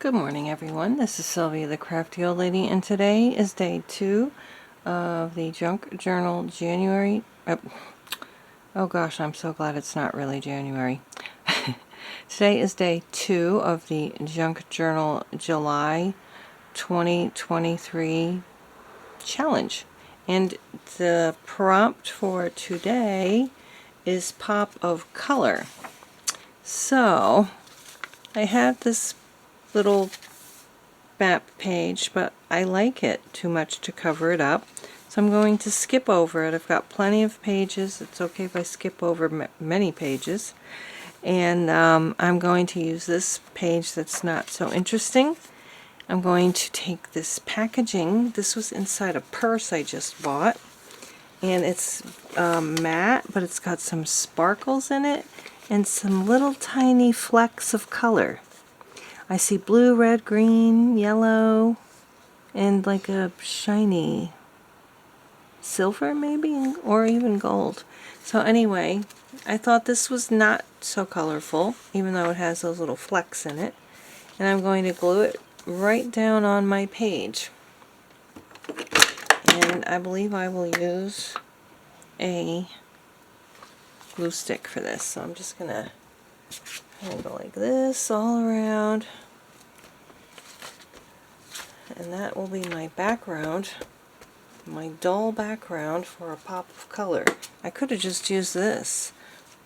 Good morning, everyone. This is Sylvia, the Crafty Old Lady, and today is day 2 of the Junk Journal January. Oh gosh, I'm so glad it's not really January. Today is day 2 of the Junk Journal July 2023 challenge. And the prompt for today is pop of color. So, I have this little map page, but I like it too much to cover it up, so I'm going to skip over it. I've got plenty of pages. It's okay if I skip over many pages, and I'm going to use this page that's not so interesting. I'm going to take this packaging. This was inside a purse I just bought, and it's matte, but it's got some sparkles in it and some little tiny flecks of color. I see blue, red, green, yellow, and like a shiny silver maybe, or even gold. So anyway, I thought this was not so colorful, even though it has those little flecks in it. And I'm going to glue it right down on my page. And I believe I will use a glue stick for this. So I'm just going to go like this all around, and that will be my background, my dull background for a pop of color. I could have just used this,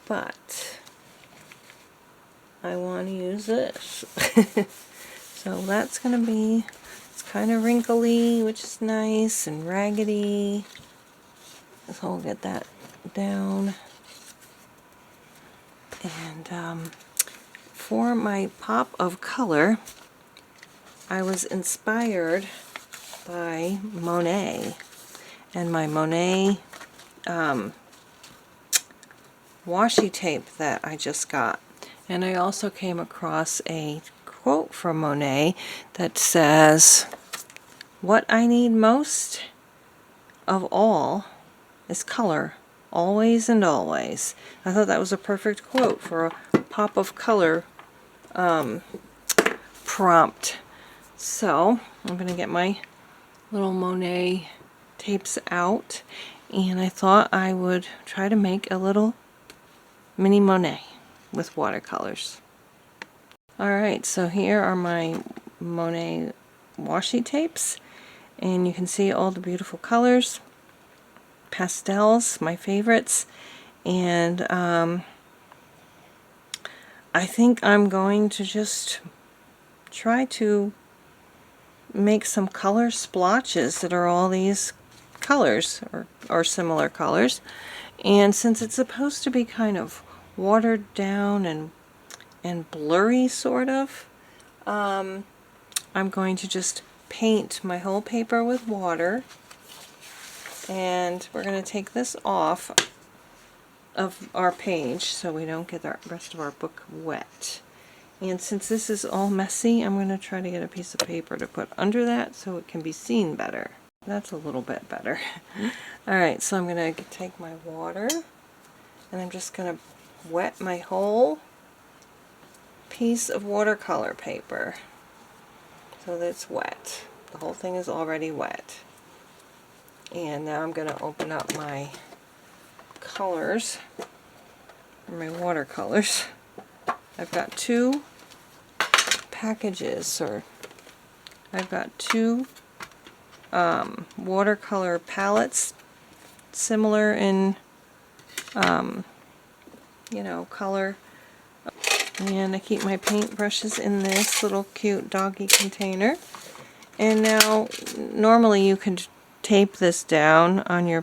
but I want to use this. So that's going to be, it's kind of wrinkly, which is nice, and raggedy. So I'll get that down. And for my pop of color, I was inspired by Monet and my Monet washi tape that I just got. And I also came across a quote from Monet that says, "What I need most of all is color, always and always." I thought that was a perfect quote for a pop of color prompt. So I'm going to get my little Monet tapes out, and I thought I would try to make a little mini Monet with watercolors. Alright, so here are my Monet washi tapes, and you can see all the beautiful colors. Pastels, my favorites, and I think I'm going to just try to make some color splotches that are all these colors or similar colors. And since it's supposed to be kind of watered down and blurry sort of, I'm going to just paint my whole paper with water. And we're going to take this off of our page so we don't get the rest of our book wet. And since this is all messy, I'm going to try to get a piece of paper to put under that so it can be seen better. That's a little bit better. Alright, so I'm going to take my water, and I'm just going to wet my whole piece of watercolor paper so that it's wet. The whole thing is already wet. And now I'm going to open up my colors, or my watercolors. I've got two packages, or I've got two watercolor palettes, similar in you know, color. And I keep my paint brushes in this little cute doggy container. And now, normally you can tape this down on your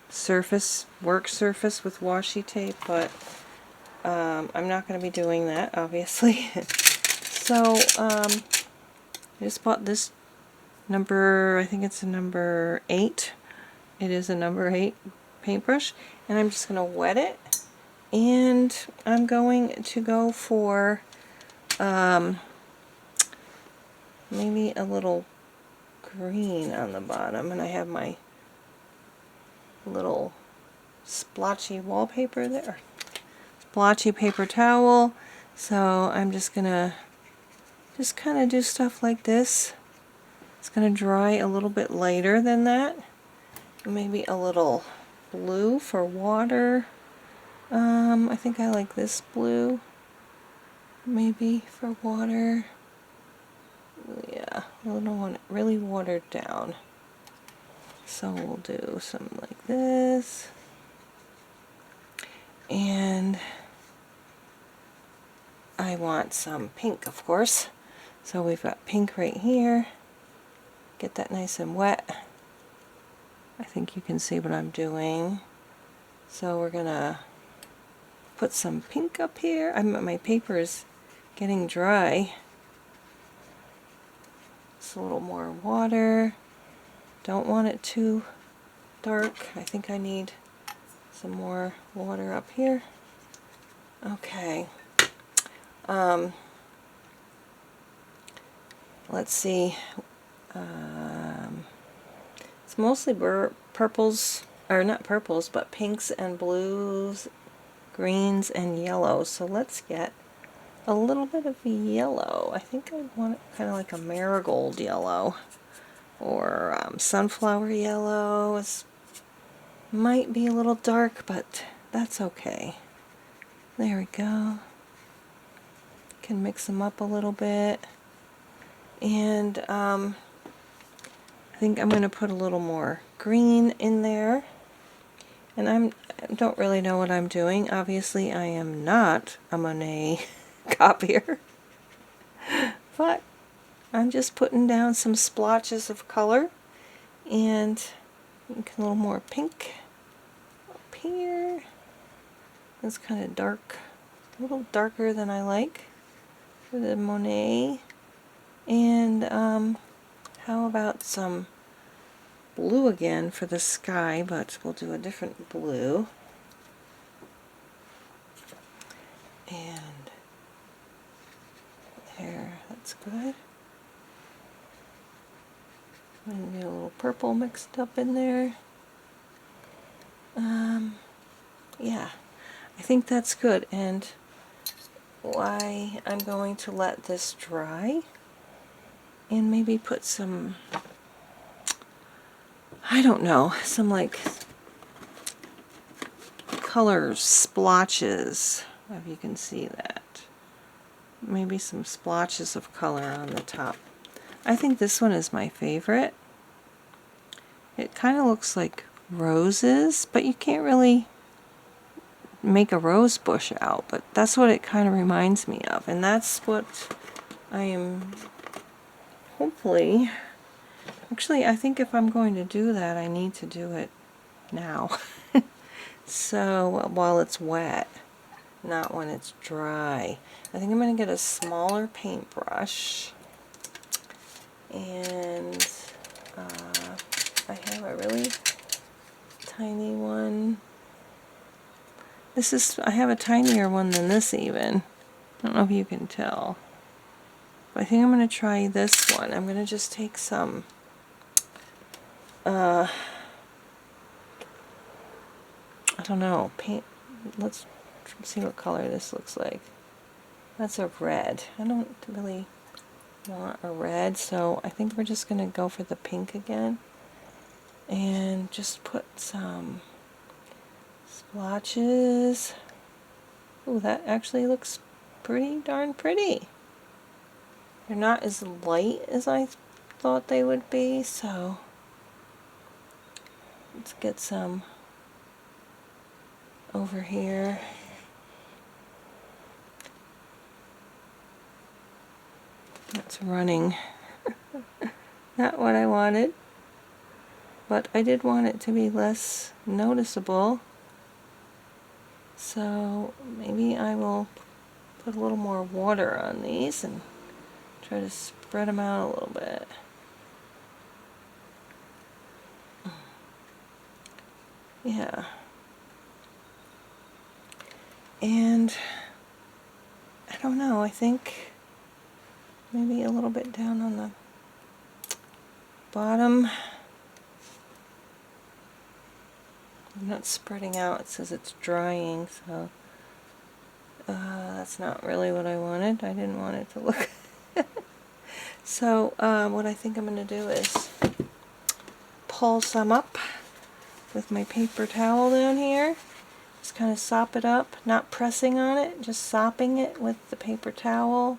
surface, work surface with washi tape, but I'm not going to be doing that, obviously. So I just bought this number, I think it's a number 8. It is a number 8 paintbrush, and I'm just going to wet it, and I'm going to go for maybe a little green on the bottom, and I have my little splotchy wallpaper there, splotchy paper towel. So I'm just gonna just kind of do stuff like this. It's going to dry a little bit lighter than that. Maybe a little blue for water. I think I like this blue. Maybe for water. Yeah, I don't want it really watered down. So we'll do something like this. And I want some pink, of course. So we've got pink right here. Get that nice and wet. I think you can see what I'm doing. So we're gonna put some pink up here. My paper is getting dry. Just a little more water. Don't want it too dark. I think I need some more water up here. Okay. Let's see. It's mostly purples, or not purples, but pinks and blues, greens and yellows. So let's get a little bit of yellow. I think I want it kind of like a marigold yellow, or sunflower yellow. It might be a little dark, but that's okay. There we go. Can mix them up a little bit. And I think I'm going to put a little more green in there. And I don't really know what I'm doing. Obviously, I am not a Monet copier. But I'm just putting down some splotches of color. And a little more pink up here. It's kind of dark. A little darker than I like for the Monet. And how about some blue again for the sky, but we'll do a different blue. And there, that's good. Maybe a little purple mixed up in there. Yeah, I think that's good. And why I'm going to let this dry and maybe put some, I don't know, some like color splotches, if you can see that. Maybe some splotches of color on the top. I think this one is my favorite. It kind of looks like roses, but you can't really make a rose bush out, but that's what it kind of reminds me of. And that's what I am hopefully, actually I think if I'm going to do that, I need to do it now. So while it's wet, not when it's dry. I think I'm going to get a smaller paintbrush, and I have a really tiny one. I have a tinier one than this even. I don't know if you can tell. But I think I'm going to try this one. I'm going to just take some I don't know, paint. Let's see what color this looks like. That's a red. I don't really want a red, so I think we're just going to go for the pink again. And just put some splotches. Ooh, that actually looks pretty darn pretty. They're not as light as I thought they would be, so let's get some over here. That's running. Not what I wanted, but I did want it to be less noticeable. So maybe I will put a little more water on these and try to spread them out a little bit. Yeah. And I don't know, I think maybe a little bit down on the bottom. I'm not spreading out, it says it's drying, so that's not really what I wanted. I didn't want it to look So what I think I'm going to do is pull some up with my paper towel down here. Just kind of sop it up, not pressing on it, just sopping it with the paper towel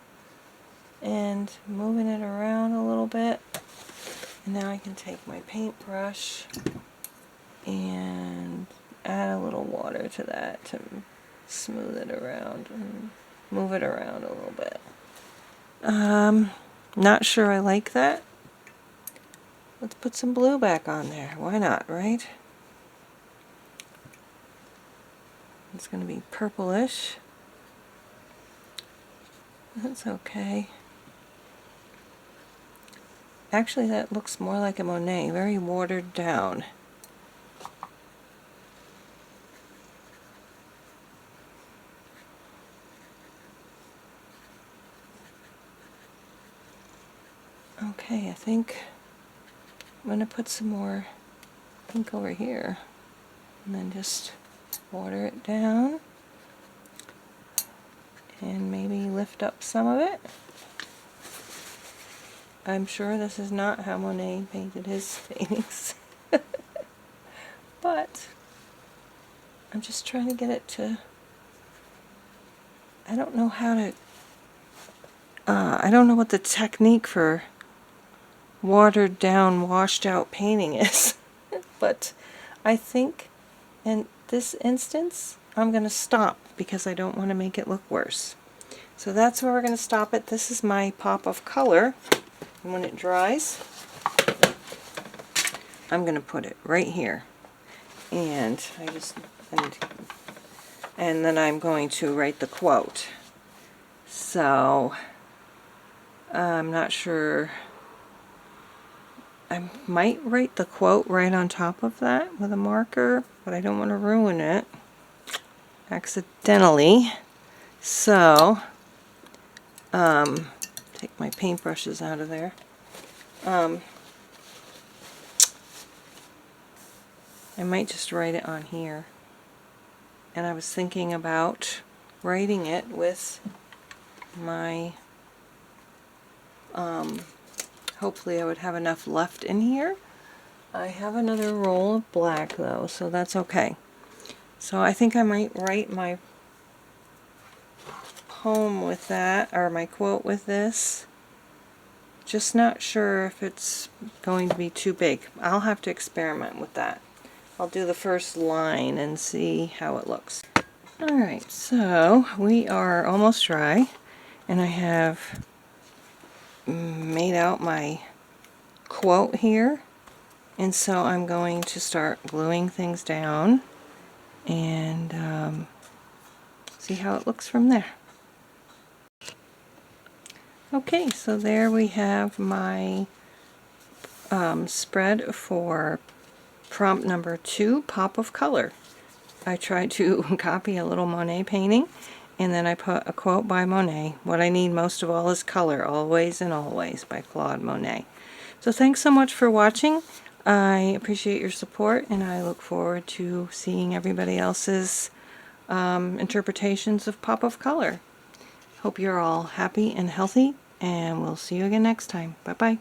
and moving it around a little bit. And now I can take my paintbrush and add a little water to that to smooth it around and move it around a little bit. Not sure I like that. Let's put some blue back on there. Why not, right? It's going to be purplish. That's okay. Actually, that looks more like a Monet, very watered down. Okay, I think I'm going to put some more pink over here and then just water it down and maybe lift up some of it. I'm sure this is not how Monet painted his paintings, but I'm just trying to get it to, I don't know how to, I don't know what the technique for watered down, washed out painting is, but I think in this instance I'm going to stop because I don't want to make it look worse. So that's where we're going to stop it. This is my pop of color, and when it dries I'm going to put it right here, and and then I'm going to write the quote. So I'm not sure. I might write the quote right on top of that with a marker, but I don't want to ruin it accidentally. So, take my paintbrushes out of there. I might just write it on here. And I was thinking about writing it with my, hopefully I would have enough left in here. I have another roll of black though, so that's okay. So I think I might write my poem with that, or my quote with this. Just not sure if it's going to be too big. I'll have to experiment with that. I'll do the first line and see how it looks. Alright, so we are almost dry, and I have made out my quote here, and so I'm going to start gluing things down and see how it looks from there. Okay, so there we have my spread for prompt number 2, Pop of Color. I tried to copy a little Monet painting, and then I put a quote by Monet. What I need most of all is color, always and always, by Claude Monet. So thanks so much for watching. I appreciate your support, and I look forward to seeing everybody else's interpretations of Pop of Color. Hope you're all happy and healthy, and we'll see you again next time. Bye-bye.